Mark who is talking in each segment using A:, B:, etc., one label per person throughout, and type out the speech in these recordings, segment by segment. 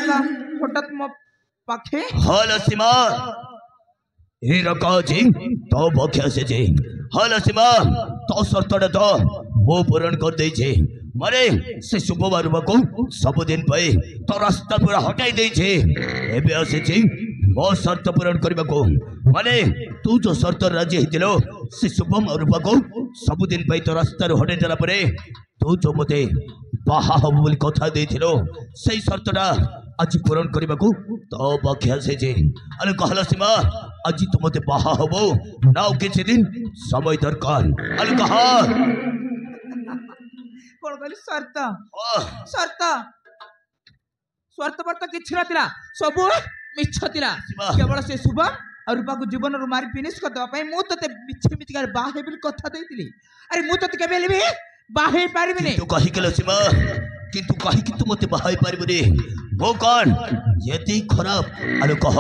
A: रका हठात मो पाखे
B: हल सीमा ए रका जी तो पक्ष से जी हल सीमा तो शर्तटा तो वो पूरण कर दे छे मारे से शुभवार को सब दिन पे तो रास्ता पूरा हटाई दे छे एबे आसे छी मो शर्त पूरण करबा को माने तू जो शर्त राजी हितिलो से शुभम और को सब दिन पे तो रास्ता हटाई देला परे तू जो मते बाहा हब बोली कथा देथिलो सेही शर्तटा आज पूरण करबा को तो पक्ष से जी अरे कहला सीमा आज तू मते बाहा हबो नाउ किछि दिन समय दरकार अरे कहा
A: कोन कहली शर्त शर्त शर्त पर तो किछ नथिला सब मिछ थिला केवल से शुभम और रूपा को जीवन रो मारी फिनिश कर दवा पई मु तते मिछ मिछ कर बाहे बिल कथा देइतिली अरे मु तते केबे लेबे बाहे पारिबे ने
B: तू कहि केलो सीमा किंतु कहि कि तू मते बाहे पारिबे वो कौन यति खराब अरे कह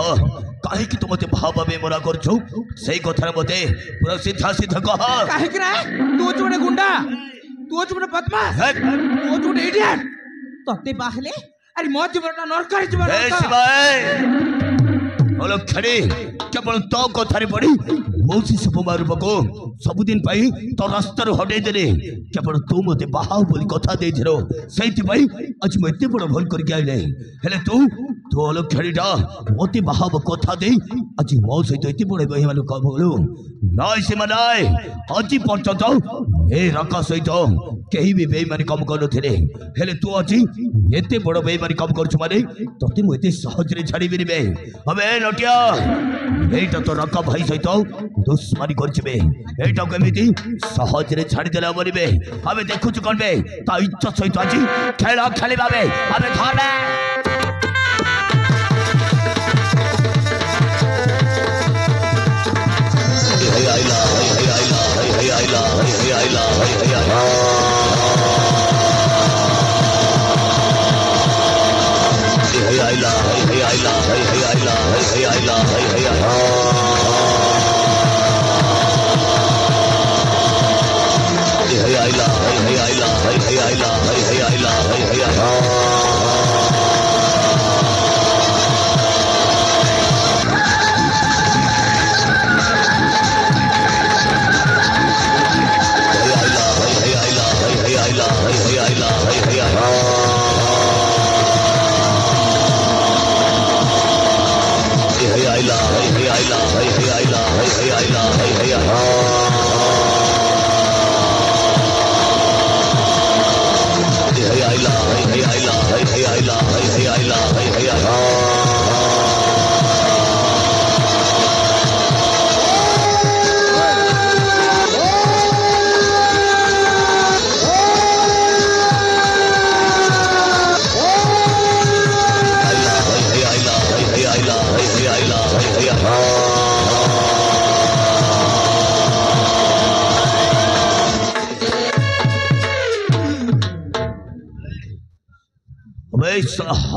B: कहि कि तू मते भाबे मोरा करछु सही कथा मते पूरा सीधा सीधा कह
A: काहे कि रे तू जोड़े गुंडा तू जोड़े बदमाश तू जोड़े इडियट तते बाहले अरे मो जीवन नरकर जीवन
B: ए शिवाय ओलो खड़ी केवल तो कथारे पड़ी मौसी सुकुमार बको सब दिन पाई तो रास्ता हटे देले केवल तू मते बाहा बोली कथा देथिरो सेति पाई आज म एते बड़ भूल करके आइले हेले तू तो ओलो खड़ीटा मते बाहा कथा दे आज मो सहित एते बड़ बहि मालू का बोलू नाय से मनाय आज पर्यंत ए रका सहित केही भी बेईमानी काम कर थिले हेले तू आज एते बड़ बेईमानी काम करछु माने तते म एते सहज रे छाड़ी बिरिबे हबे नटिया एटा तो रका भाई सहित दुश्मनी करछबे एटा केमिति सहज रे छाड़ी देला मरिबे हबे देखुछु कोनबे ता इच्छा सहित आज खेला खेलिबाबे हबे धरबे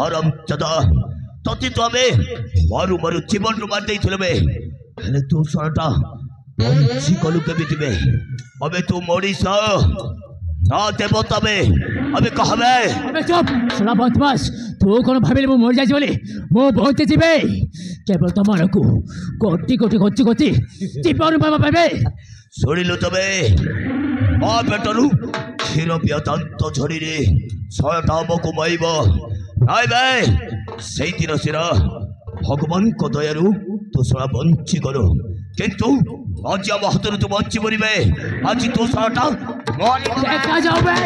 B: हरम चदा तती तो हमें मारू मारू जीवन मार दे हेले तू सरटा बंची कलु के बितिबे अबे तू मोड़ीस ना देवता बे अबे कहबे
C: अबे चुप साला बदमाश तू कोन भाबिले मो मर जाई बोली मो बहुत जीवे केवल तमन को कोटी कोटी कोची कोची जीवन बाबा पाबे
B: सुनिलु तबे मा पेटरु क्षीर पियतांत झड़ी रे छटा मको माइब नाय बे सेई दिन सिरा भगवान को दयारु तो सारा बंची करो किंतु आज आम हाथ तू बंची मरबे आज तो साराटा
C: देखा जाओ बे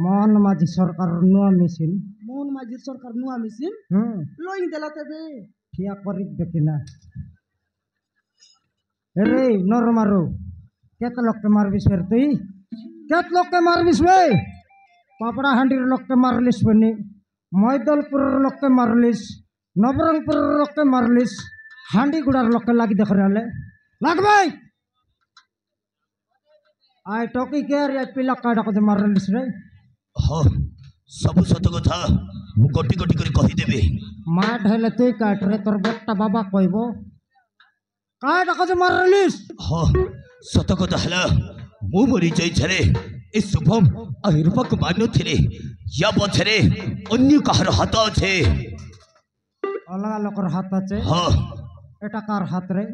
D: মোহন মাঝি সরকার নুয়া মেশিন
E: মোহন মাঝির সরকার নুয়া মেশিন লই দেলা তবে
D: ঠিয়া করিবে কিনা রে নর মারো কেত লোককে মারবিস ফের তুই কেত লোককে মারবিস বে পাপড়া হান্ডির লোককে মারলিস বনি ময়দলপুরের লোককে মারলিস নবরঙ্গপুরের লোককে মারলিস হান্ডিগুড়ার লোককে লাগি দেখ রে লাগবে আই টকি কে রে পিলা কাডা কো মারলিস রে
B: ହଁ ସବୁ ସତ କଥା ମୁଁ ଗୋଟି ଗୋଟି କରି କହିଦେବି।
D: ମାଠ ହେଲେ ତୁଇ କାଟରେ ତୋର ବେଟା ବାବା କହିବ କାଟ କଜ ମାରଲିସ୍।
B: ହଁ ସତ କଥା ହେଲା ମୁଁ ମରି ଯାଇଛରେ ଏ ଶୁଭମ ଆଉ ରୂପାକୁ ମାନୁଥିଲି ୟା ପଛରେ ଅନ୍ୟ କାହାର ହାତ ଅଛି।
D: ଅଲଗା ଲୋକର ହାତ ଅଛି।
B: ହଁ
D: ଏଟା କାର ହାତ ରେ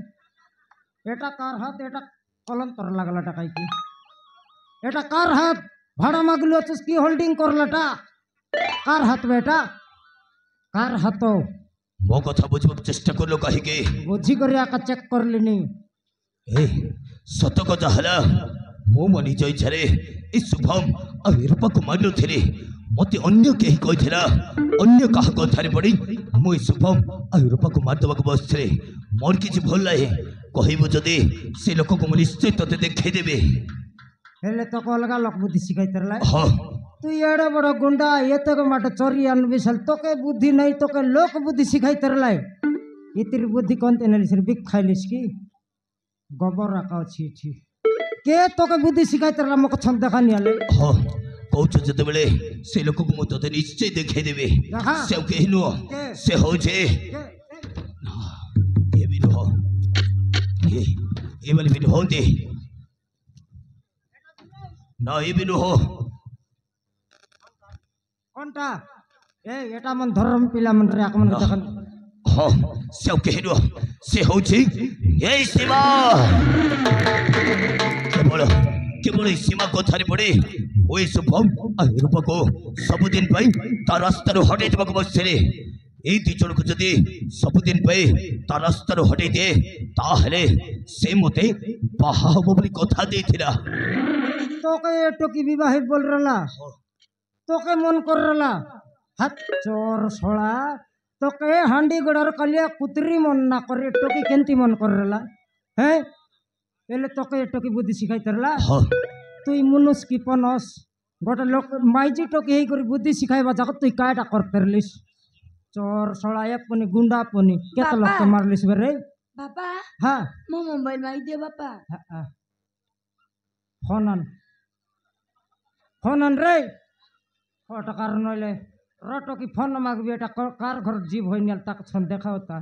D: ଏଟା କାର ହାତ ଏଟା କଲନ୍ତର ଲାଗଲାଟା କାଇକି ଏଟା କାର ହାତ भाड़ा मागलो की होल्डिंग करलाटा कार हाथ बेटा कार हाथ
B: मो कथा बुझब चेष्टा करलो कहिके
D: बुझी कर आका चेक कर लेनी
B: ए सत कथा हला मो मनी जई छरे ए शुभम आ रूपा को मानु थिरे मते अन्य केही कहिथिला अन्य काह कथारे पड़ी मो शुभम आ रूपा को मार दबक बसथरे मोर किछि भल लागे कहिबो जदी से लोक को निश्चय तते देखै देबे
D: हेले तो अलगा लोक बुद्धि सिखाई तरला।
B: हां
D: तू एड़ा बड़ा गुंडा ये तक माटे चोरी अनबिसल तोके बुद्धि नहीं तोके लोक बुद्धि सिखाई तरला इतिर बुद्धि कोनते नलिस बिक खाइलिस की गोबर राका छी छी के तोके बुद्धि सिखाई तरला मको छम देखानी आले।
B: हां कहछ जते बेले से लोक को मते निश्चय देखै देबे से केहनो से हो जे ये भी हो ये वाली भी हो दे ना ये भी हो
D: कोनटा ए एटा मन धर्म पिला मन रे आकमन देखन
B: हां से केहनो से हो जे ए शिवा केवल सीमा कथारे पड़े ओए शुभम आ रूपा को सबुदिन पाई ता रास्ता रो हटे देबक बसरे ए दी जण को जदी सबुदिन पाई ता रास्ता रो हटे दे ताहले से मते बाहा बोली कथा देथिला
D: तोके टोकी विवाह बोल रला तोके मन कर रला हाथ चोर सोला तोके हांडी गडर कलिया कुतरी मन ना करे टोकी केंती मन कर रला हैं एले तोके टोकी बुद्धि सिखाई तरला तुई मुनुस की पनस गोटे लोक माइजी टोकी हेई करी बुद्धि सिखाइबा जाक तुई कायटा कर तरलिस चोर सोला एक पनी गुंडा पनी केत लोक के मारलिस बरे
E: बाबा
D: हां
E: मो मोबाइल माई दे बाबा फोन रे फोटो कार नले रटो की फोन मागबी एटा कार घर जीव होइनल तक छन देखावता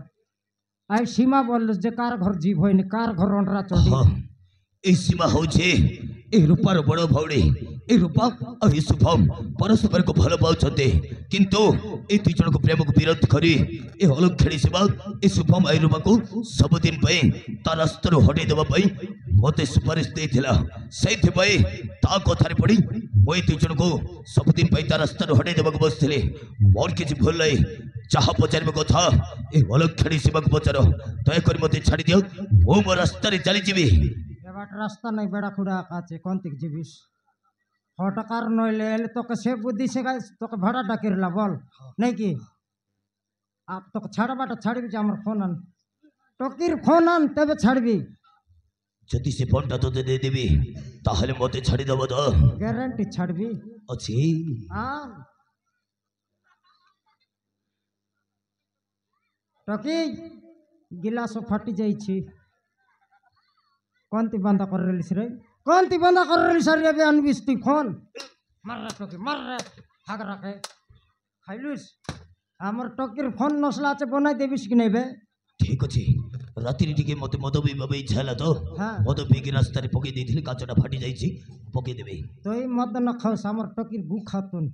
E: आई सीमा बोल जे कार घर जीव होइनी कार घर ओनरा चढ़ी
B: ए सीमा हो जे ए रूपार बड़ भौड़ी ए रूपा और ए शुभम परस्पर को भल पाउछते किंतु ए ती जण को प्रेम को विरोध करी ए अलग खेली सेवा ए शुभम ए रूपा को सब दिन पे ता रास्ता हटे देबा पई मते सुपारिश देथिला सेथि पई ता कथारे पड़ी मोई ती जण को सब दिन पे ता रास्ता हटे देबा को बसथिले मोर किछि भूल लाई चाह पचारबे कथा ए अलग खेली सेवा को पचारो दया कर मते छाड़ी दियो मो मो रास्ता रे चली जीबी
D: एबाट रास्ता नहीं बेड़ा खुड़ा काचे कोनतिक जीविस फटकार नइले तोके से बुद्धि से तोके भाड़ा डाकिरला बोल नहीं कि आप तो छाड़ा बाट छाड़बी जे हमर फोन आन टोकीर फोन आन तबे छाड़बी
B: जदि से फोन तो दे देबी ताहले मते छाड़ी दबो तो
D: गारंटी छाड़बी
B: अछि
D: हां
E: टकी गिलास फाटी जाइछि कौन ती बंदा कर रही रे कौन ती बंदा कर रही सर अबे अनबिस ती फोन मार रे टकी मार रे हाग रखे खाइलुस हमर टकीर फोन नसला से बनाई देबिस कि नहीं बे
B: ठीक अच्छे राति टिके मत मद पिबा इच्छा है तो
E: हाँ
B: मद पिकी रास्तार पकई देथिले काचटा फाटी जाइछि पकई देबे
E: तो ई मद न खाओस हमर टकीर गु खातुन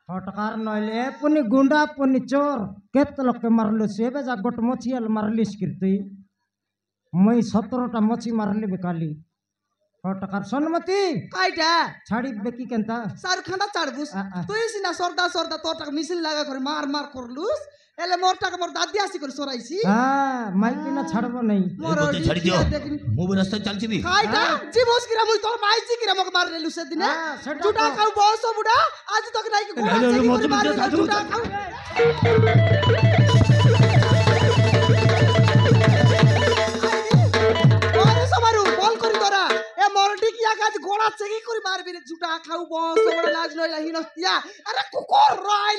E: फटकार नइले पुनी गुंडा पुनी चोर केत लोग के मारलो से बे जा गोट मछियल मारलिस किरती मैं 17टा मछी मारले बेकाली फटकार सोनमती
A: काइटा
E: छाड़ी बेकी केनता
A: शाहरुख खान चाड़बुस
E: आ।
A: তুই সিনা সর্দা সর্দা তোরটা মিছিল লাগা করে মার মার করলুস এলে মোরটাকে মোর দাদি আসি করে সরাইছি
E: हां माइकी ना छाड़बो नहीं
A: মোর
B: মতে ছাড়ি দিও মু রাস্তা চালছিবি
A: কাইটা জীবস কিরা মুই তোর মাইছি কিরা মকে মার রেলু সেদিনে
E: হ্যাঁ, সেটা
A: জুটা
E: তো।
A: খাও বস বুড়া আজ তোকে নাই কি গোড়া
B: লে, লে,
A: চেকি
B: মতে
A: করে মার
B: মতে সাধু।
A: জুটা খাও ওরে সমারু বল করি তোরা এ মরটি কি আজ গোড়া চেকি করে মারবি রে জুটা খাও বস বড় লাজ লইলা হিনস্তিয়া আরে কুকুর রাই